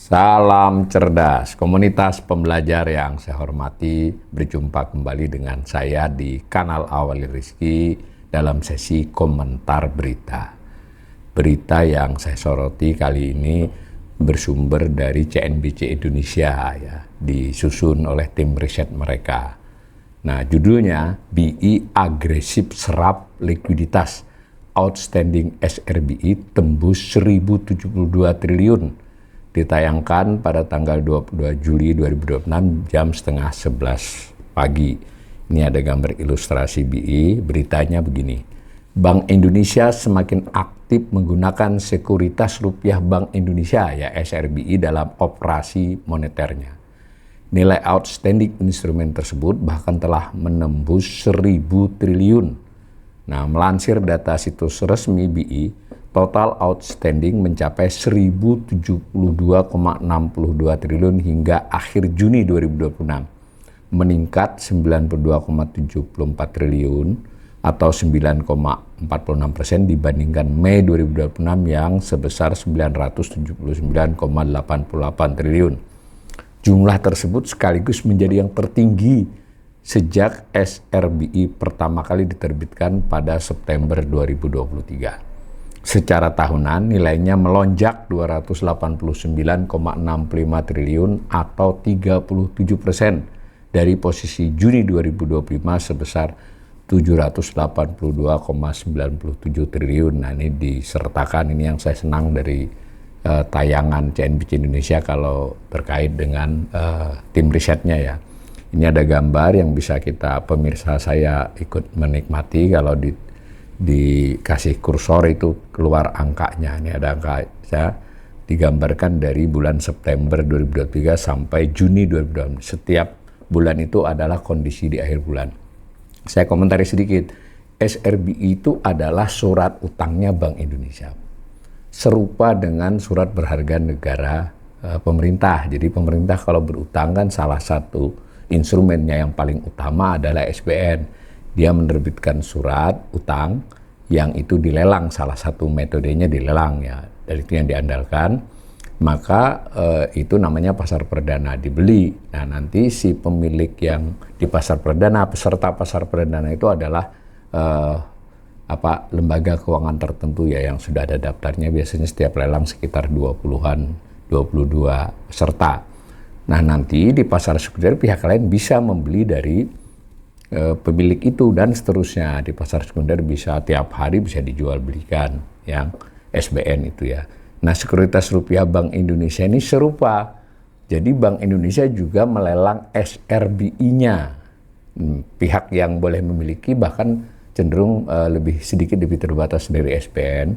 Salam cerdas, komunitas pembelajar yang saya hormati. Berjumpa kembali dengan saya di kanal Awali Rizki dalam sesi komentar berita. Berita yang saya soroti kali ini bersumber dari CNBC Indonesia, ya, disusun oleh tim riset mereka. Nah, judulnya BI agresif serap likuiditas, outstanding SRBI tembus 1072 triliun. Ditayangkan pada tanggal 22 Juli 2026 jam setengah 11 pagi. Ini ada gambar ilustrasi BI, beritanya begini. Bank Indonesia semakin aktif menggunakan sekuritas rupiah Bank Indonesia, ya SRBI, dalam operasi moneternya. Nilai outstanding instrumen tersebut bahkan telah menembus 1000 triliun. Nah, melansir data situs resmi BI, total outstanding mencapai 1072,62 triliun hingga akhir Juni 2026, meningkat 92,74 triliun atau 9,46% dibandingkan Mei 2026 yang sebesar 979,88 triliun. Jumlah tersebut sekaligus menjadi yang tertinggi sejak SRBI pertama kali diterbitkan pada September 2023. Secara tahunan nilainya melonjak 289,65 triliun atau 37% dari posisi Juni 2025 sebesar 782,97 triliun. Nah, ini disertakan, ini yang saya senang dari tayangan CNBC Indonesia kalau terkait dengan tim risetnya, ya. Ini ada gambar yang bisa kita, pemirsa saya, ikut menikmati. Kalau dikasih kursor itu keluar angkanya. Ini ada angka, saya digambarkan dari bulan September 2023 sampai Juni 2024. Setiap bulan itu adalah kondisi di akhir bulan. Saya komentari sedikit. SRBI itu adalah surat utangnya Bank Indonesia, serupa dengan surat berharga negara pemerintah. Jadi pemerintah kalau berutang kan salah satu instrumennya yang paling utama adalah SBN. Dia menerbitkan surat utang yang itu dilelang, salah satu metodenya dilelang, ya, dari itu yang diandalkan. Maka itu namanya pasar perdana, dibeli. Nah, nanti si pemilik yang di pasar perdana, peserta pasar perdana itu adalah lembaga keuangan tertentu, ya, yang sudah ada daftarnya. Biasanya setiap lelang sekitar 22 peserta. Nah, nanti di pasar sekunder pihak lain bisa membeli dari pemilik itu dan seterusnya. Di pasar sekunder bisa tiap hari bisa dijual belikan yang SBN itu, ya. Nah, sekuritas rupiah Bank Indonesia ini serupa. Jadi Bank Indonesia juga melelang SRBI-nya. Pihak yang boleh memiliki bahkan cenderung sedikit lebih terbatas dari SBN.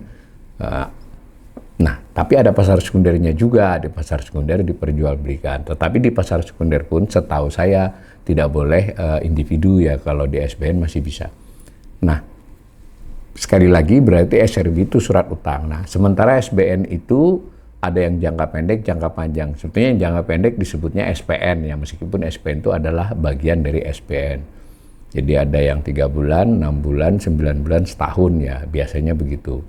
Nah, tapi ada pasar sekundernya juga. Di pasar sekunder diperjualbelikan. Tetapi di pasar sekunder pun setahu saya tidak boleh individu, ya. Kalau di SBN masih bisa. Nah, sekali lagi berarti SRBI itu surat utang. Nah, sementara SBN itu ada yang jangka pendek, jangka panjang. Sebetulnya yang jangka pendek disebutnya SPN, ya, meskipun SPN itu adalah bagian dari SBN. Jadi ada yang 3 bulan, 6 bulan, 9 bulan, setahun, ya, biasanya begitu.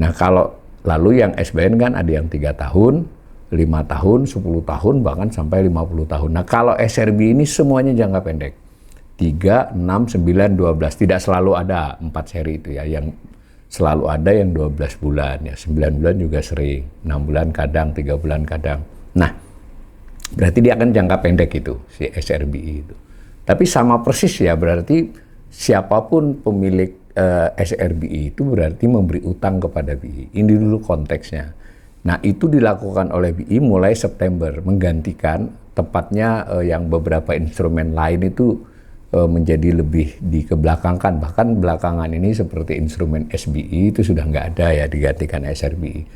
Nah, kalau lalu yang SBN kan ada yang 3 tahun, 5 tahun, 10 tahun, bahkan sampai 50 tahun. Nah, kalau SRBI ini semuanya jangka pendek. 3, 6, 9, 12. Tidak selalu ada 4 seri itu, ya. Yang selalu ada yang 12 bulan, ya. 9 bulan juga sering. 6 bulan kadang, 3 bulan kadang. Nah, berarti dia akan jangka pendek itu, si SRBI itu. Tapi sama persis, ya, berarti siapapun pemilik SRBI itu berarti memberi utang kepada BI. Ini dulu konteksnya. Nah, itu dilakukan oleh BI mulai September, menggantikan tepatnya yang beberapa instrumen lain itu menjadi lebih dikebelakangkan. Bahkan belakangan ini seperti instrumen SBI itu sudah nggak ada, ya, digantikan SRBI.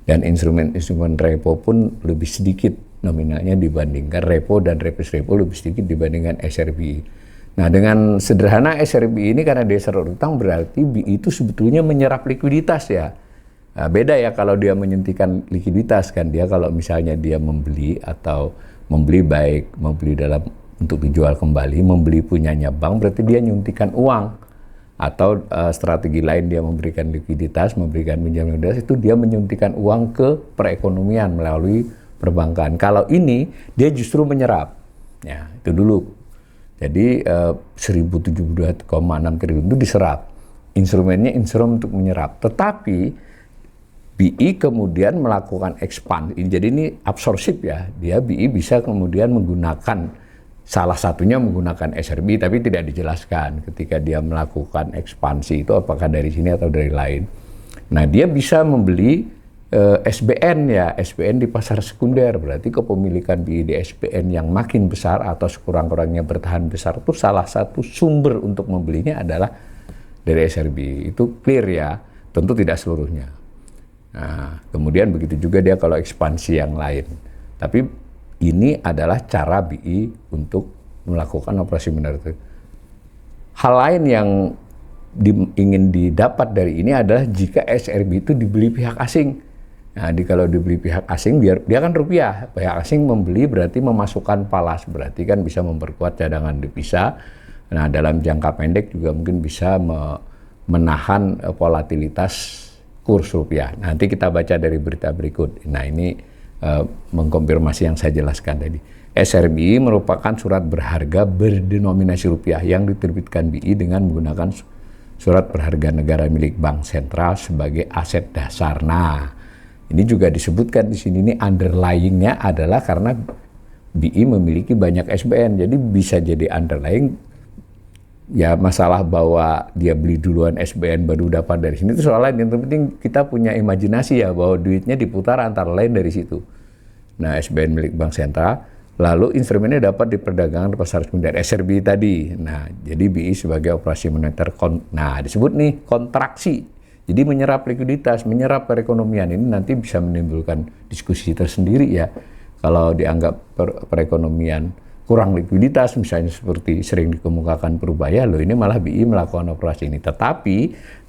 Dan instrumen repo pun lebih sedikit nominalnya dibandingkan repo, dan repis repo lebih sedikit dibandingkan SRBI. Nah, dengan sederhana SRBI ini karena dia surat utang berarti BI itu sebetulnya menyerap likuiditas, ya. Nah, beda, ya, kalau dia menyuntikkan likuiditas, kan dia kalau misalnya dia membeli atau membeli dalam untuk dijual kembali, membeli punyanya bank, berarti dia nyuntikkan uang. Atau strategi lain dia memberikan likuiditas, memberikan pinjaman likuiditas, itu dia menyuntikkan uang ke perekonomian melalui perbankan. Kalau ini dia justru menyerap. Ya, itu dulu. Jadi 1072,6 triliun itu diserap. Instrumennya instrumen untuk menyerap. Tetapi BI kemudian melakukan ekspansi. Jadi ini absorsif ya. Dia BI bisa kemudian menggunakan, salah satunya menggunakan SRBI, tapi tidak dijelaskan ketika dia melakukan ekspansi itu apakah dari sini atau dari lain. Nah, dia bisa membeli SBN ya, SBN di pasar sekunder, berarti kepemilikan BI di SBN yang makin besar atau sekurang-kurangnya bertahan besar itu salah satu sumber untuk membelinya adalah dari SRBI. Itu clear ya, tentu tidak seluruhnya. Nah, kemudian begitu juga dia kalau ekspansi yang lain. Tapi ini adalah cara BI untuk melakukan operasi moneter itu. Hal lain yang ingin didapat dari ini adalah jika SRBI itu dibeli pihak asing. Nah, kalau dibeli pihak asing, dia kan rupiah. Pihak asing membeli berarti memasukkan falas, berarti kan bisa memperkuat cadangan devisa. Nah, dalam jangka pendek juga mungkin bisa menahan volatilitas kurs rupiah. Nanti kita baca dari berita berikut. Nah, ini mengkonfirmasi yang saya jelaskan tadi. SRBI merupakan surat berharga berdenominasi rupiah yang diterbitkan BI dengan menggunakan surat berharga negara milik Bank Sentral sebagai aset dasar. Nah, ini juga disebutkan di sini, ini underlying-nya adalah karena BI memiliki banyak SBN, jadi bisa jadi underlying. Ya, masalah bahwa dia beli duluan SBN baru dapat dari sini itu soal lain. Yang penting kita punya imajinasi ya bahwa duitnya diputar antara lain dari situ. Nah, SBN milik Bank Sentral, lalu instrumennya dapat diperdagangkan di pasar sekunder SRBI tadi. Nah, jadi BI sebagai operasi moneter, nah disebut nih kontraksi. Jadi menyerap likuiditas, menyerap perekonomian, ini nanti bisa menimbulkan diskusi tersendiri ya. Kalau dianggap perekonomian kurang likuiditas, misalnya seperti sering dikemukakan Perubahan, loh ini malah BI melakukan operasi ini. Tetapi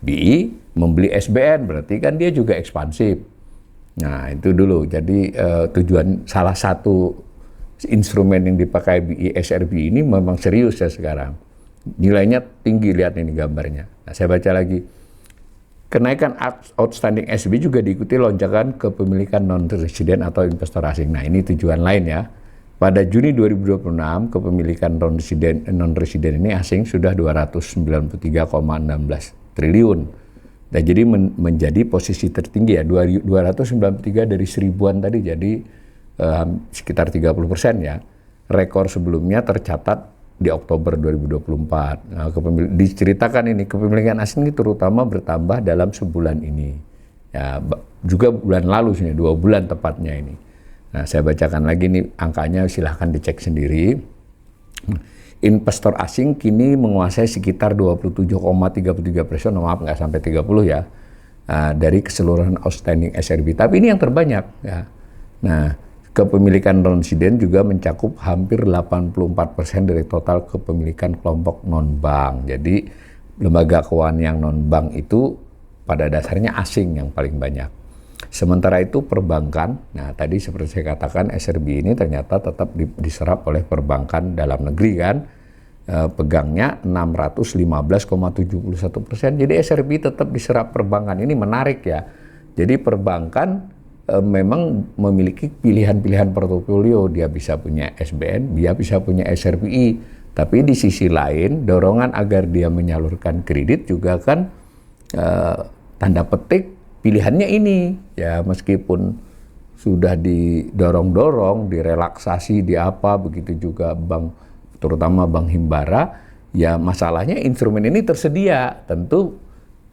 BI membeli SBN, berarti kan dia juga ekspansif. Nah, itu dulu. Jadi tujuan salah satu instrumen yang dipakai BI SRBI ini memang serius ya sekarang. Nilainya tinggi, lihat ini gambarnya. Nah, saya baca lagi. Kenaikan outstanding SBI juga diikuti lonjakan kepemilikan non-resident atau investor asing. Nah, ini tujuan lain ya. Pada Juni 2026, kepemilikan non-resident ini asing sudah 293,16 triliun. Nah, jadi menjadi posisi tertinggi ya, 293 dari seribuan tadi, jadi sekitar 30% ya. Rekor sebelumnya tercatat di Oktober 2024. Nah, diceritakan ini kepemilikan asing ini terutama bertambah dalam sebulan ini. Ya, juga bulan lalu sih, 2 bulan tepatnya ini. Nah, saya bacakan lagi nih angkanya, silahkan dicek sendiri. Investor asing kini menguasai sekitar 27,33%, maaf nggak sampai 30 ya, dari keseluruhan outstanding SRBI. Tapi ini yang terbanyak ya. Nah, kepemilikan non-resident juga mencakup hampir 84% dari total kepemilikan kelompok non-bank. Jadi lembaga keuangan yang non-bank itu pada dasarnya asing yang paling banyak. Sementara itu perbankan, nah tadi seperti saya katakan SRBI ini ternyata tetap diserap oleh perbankan dalam negeri kan, pegangnya 615,71%. Jadi SRBI tetap diserap perbankan, ini menarik ya. Jadi perbankan memang memiliki pilihan-pilihan portofolio, dia bisa punya SBN, dia bisa punya SRBI, tapi di sisi lain dorongan agar dia menyalurkan kredit juga kan tanda petik pilihannya ini ya, meskipun sudah didorong-dorong, direlaksasi, di apa, begitu juga bank, terutama Bank Himbara, ya masalahnya instrumen ini tersedia, tentu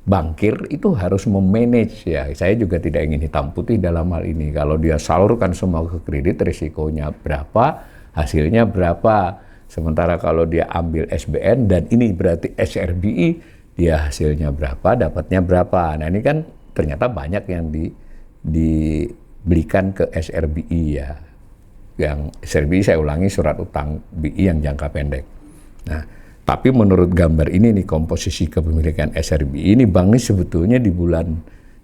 bankir itu harus memanage ya. Saya juga tidak ingin hitam putih dalam hal ini. Kalau dia salurkan semua ke kredit, risikonya berapa, hasilnya berapa. Sementara kalau dia ambil SBN dan ini berarti SRBI, dia hasilnya berapa, dapatnya berapa. Nah, ini kan ternyata banyak yang dibelikan ke SRBI ya. Yang SRBI saya ulangi surat utang BI yang jangka pendek. Nah, tapi menurut gambar ini nih komposisi kepemilikan SRBI ini bank ini sebetulnya di bulan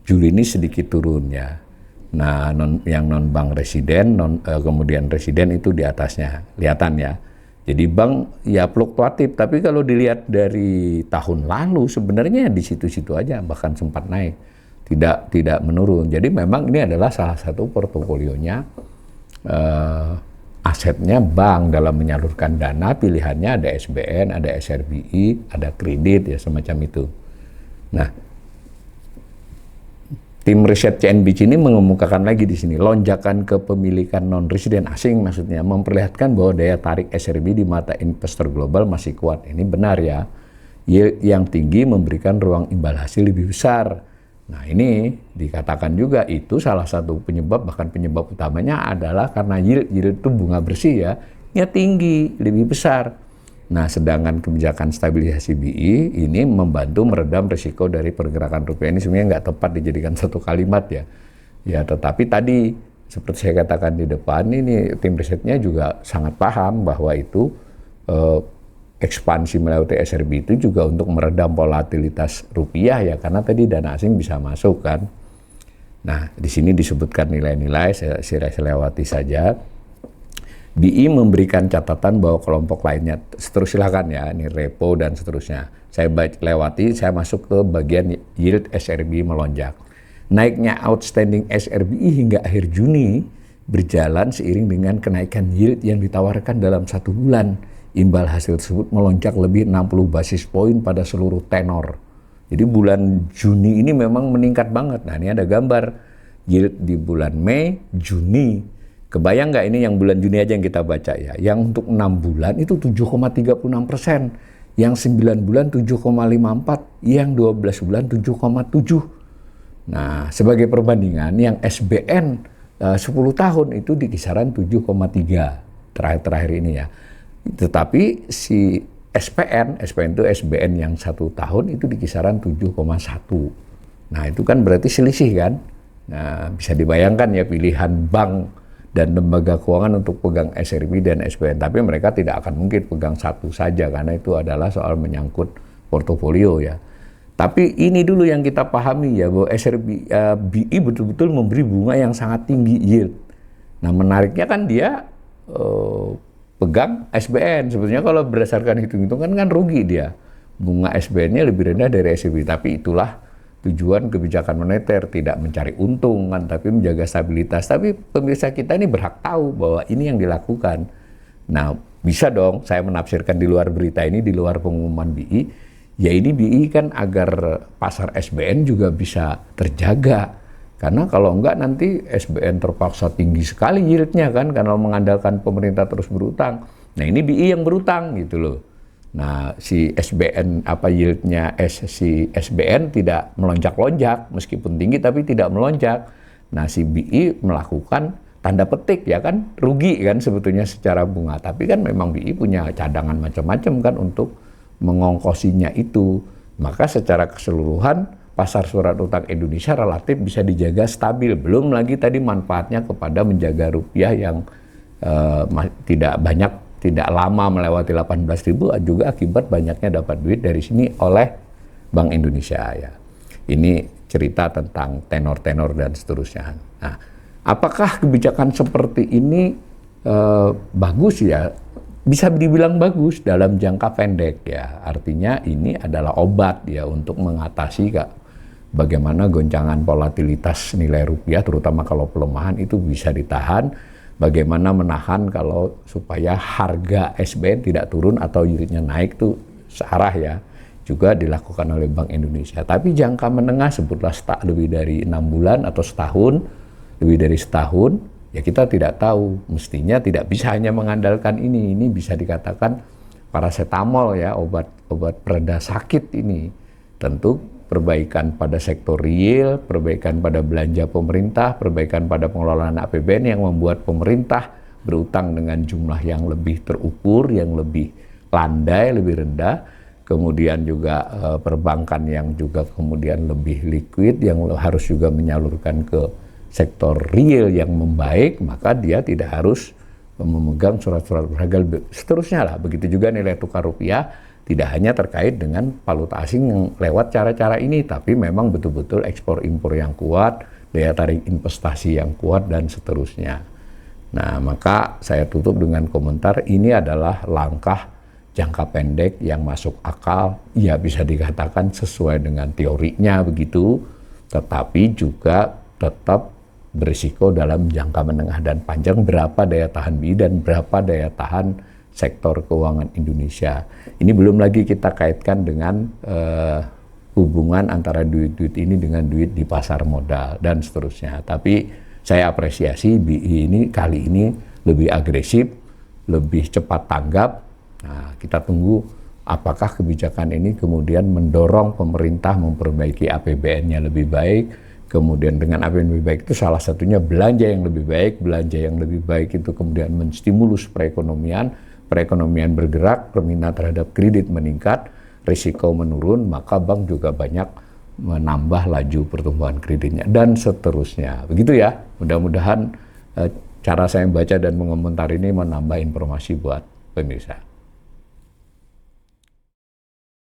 Juli ini sedikit turun ya. Nah, yang non bank residen, kemudian residen itu di atasnya, kelihatan ya. Jadi bank ya fluktuatif, tapi kalau dilihat dari tahun lalu sebenarnya di situ-situ aja, bahkan sempat naik, tidak menurun. Jadi memang ini adalah salah satu portofolionya asetnya bank dalam menyalurkan dana, pilihannya ada SBN, ada SRBI, ada kredit, ya semacam itu. Nah, tim riset CNBC ini mengemukakan lagi di sini, lonjakan kepemilikan non-residen asing maksudnya memperlihatkan bahwa daya tarik SRBI di mata investor global masih kuat. Ini benar ya, yield yang tinggi memberikan ruang imbal hasil lebih besar. Nah ini dikatakan juga itu salah satu penyebab, bahkan penyebab utamanya adalah karena yield itu bunga bersih ya tinggi, lebih besar. Nah sedangkan kebijakan stabilisasi BI ini membantu meredam risiko dari pergerakan rupiah. Ini sebenarnya nggak tepat dijadikan satu kalimat ya. Ya tetapi tadi seperti saya katakan di depan, ini tim risetnya juga sangat paham bahwa itu ekspansi melalui SRB itu juga untuk meredam volatilitas rupiah ya, karena tadi dana asing bisa masuk kan. Nah di sini disebutkan nilai-nilai, saya lewati saja. BI memberikan catatan bahwa kelompok lainnya, silakan ya, ini repo dan seterusnya. Saya lewati, saya masuk ke bagian yield SRBI melonjak. Naiknya outstanding SRBI hingga akhir Juni berjalan seiring dengan kenaikan yield yang ditawarkan dalam 1 bulan. Imbal hasil tersebut melonjak lebih 60 basis poin pada seluruh tenor. Jadi bulan Juni ini memang meningkat banget. Nah ini ada gambar yield di bulan Mei, Juni. Kebayang nggak ini yang bulan Juni aja yang kita baca ya. Yang untuk 6 bulan itu 7,36%. Yang 9 bulan 7,54%. Yang 12 bulan 7,7%. Nah sebagai perbandingan yang SBN 10 tahun itu di kisaran 7,3% terakhir ini ya. Tetapi si SPN itu SBN yang 1 tahun itu di kisaran 7,1. Nah itu kan berarti selisih kan. Nah bisa dibayangkan ya pilihan bank dan lembaga keuangan untuk pegang SRB dan SBN. Tapi mereka tidak akan mungkin pegang satu saja karena itu adalah soal menyangkut portofolio ya. Tapi ini dulu yang kita pahami ya, bahwa BI betul-betul memberi bunga yang sangat tinggi yield. Nah menariknya kan dia pegang SBN. Sebetulnya kalau berdasarkan hitung-hitungan kan rugi dia. Bunga SBN-nya lebih rendah dari SRB. Tapi itulah tujuan kebijakan moneter, tidak mencari untung kan, tapi menjaga stabilitas. Tapi pemirsa kita ini berhak tahu bahwa ini yang dilakukan. Nah bisa dong saya menafsirkan di luar berita ini, di luar pengumuman BI. Ya ini BI kan agar pasar SBN juga bisa terjaga. Karena kalau enggak nanti SBN terpaksa tinggi sekali yieldnya kan, karena mengandalkan pemerintah terus berutang. Nah ini BI yang berutang gitu loh. Nah si SBN yieldnya si SBN tidak melonjak-lonjak, meskipun tinggi tapi tidak melonjak. Nah si BI melakukan tanda petik ya kan, rugi kan sebetulnya secara bunga. Tapi kan memang BI punya cadangan macam-macam kan untuk mengongkosinya itu. Maka secara keseluruhan pasar surat utang Indonesia relatif bisa dijaga stabil. Belum lagi tadi manfaatnya kepada menjaga rupiah yang tidak lama melewati 18.000 juga akibat banyaknya dapat duit dari sini oleh Bank Indonesia ya. Ini cerita tentang tenor-tenor dan seterusnya. Nah, apakah kebijakan seperti ini bagus ya? Bisa dibilang bagus dalam jangka pendek ya. Artinya ini adalah obat ya untuk mengatasi bagaimana goncangan volatilitas nilai rupiah, terutama kalau pelemahan itu bisa ditahan. Bagaimana menahan kalau supaya harga SBN tidak turun atau yieldnya naik tuh searah ya. Juga dilakukan oleh Bank Indonesia. Tapi jangka menengah sebutlah lebih dari 6 bulan atau setahun, lebih dari setahun, ya kita tidak tahu. Mestinya tidak bisa hanya mengandalkan ini. Ini bisa dikatakan paracetamol ya, obat pereda sakit ini. Tentu perbaikan pada sektor real, perbaikan pada belanja pemerintah, perbaikan pada pengelolaan APBN yang membuat pemerintah berutang dengan jumlah yang lebih terukur, yang lebih landai, lebih rendah. Kemudian juga perbankan yang juga kemudian lebih liquid, yang harus juga menyalurkan ke sektor real yang membaik, maka dia tidak harus memegang surat-surat berharga seterusnya lah. Begitu juga nilai tukar rupiah tidak hanya terkait dengan valuta asing yang lewat cara-cara ini, tapi memang betul-betul ekspor impor yang kuat, daya tarik investasi yang kuat, dan seterusnya. Nah, maka saya tutup dengan komentar ini adalah langkah jangka pendek yang masuk akal, ya bisa dikatakan sesuai dengan teorinya begitu, tetapi juga tetap berisiko dalam jangka menengah dan panjang, berapa daya tahan BI dan berapa daya tahan sektor keuangan Indonesia. Ini belum lagi kita kaitkan dengan hubungan antara duit-duit ini dengan duit di pasar modal dan seterusnya. Tapi saya apresiasi BI ini kali ini lebih agresif, lebih cepat tanggap. Nah, kita tunggu apakah kebijakan ini kemudian mendorong pemerintah memperbaiki APBN-nya lebih baik. Kemudian dengan APBN lebih baik itu salah satunya belanja yang lebih baik. Belanja yang lebih baik itu kemudian menstimulus perekonomian bergerak, permintaan terhadap kredit meningkat, risiko menurun, maka bank juga banyak menambah laju pertumbuhan kreditnya dan seterusnya. Begitu ya, mudah-mudahan cara saya membaca dan mengomentari ini menambah informasi buat pemirsa.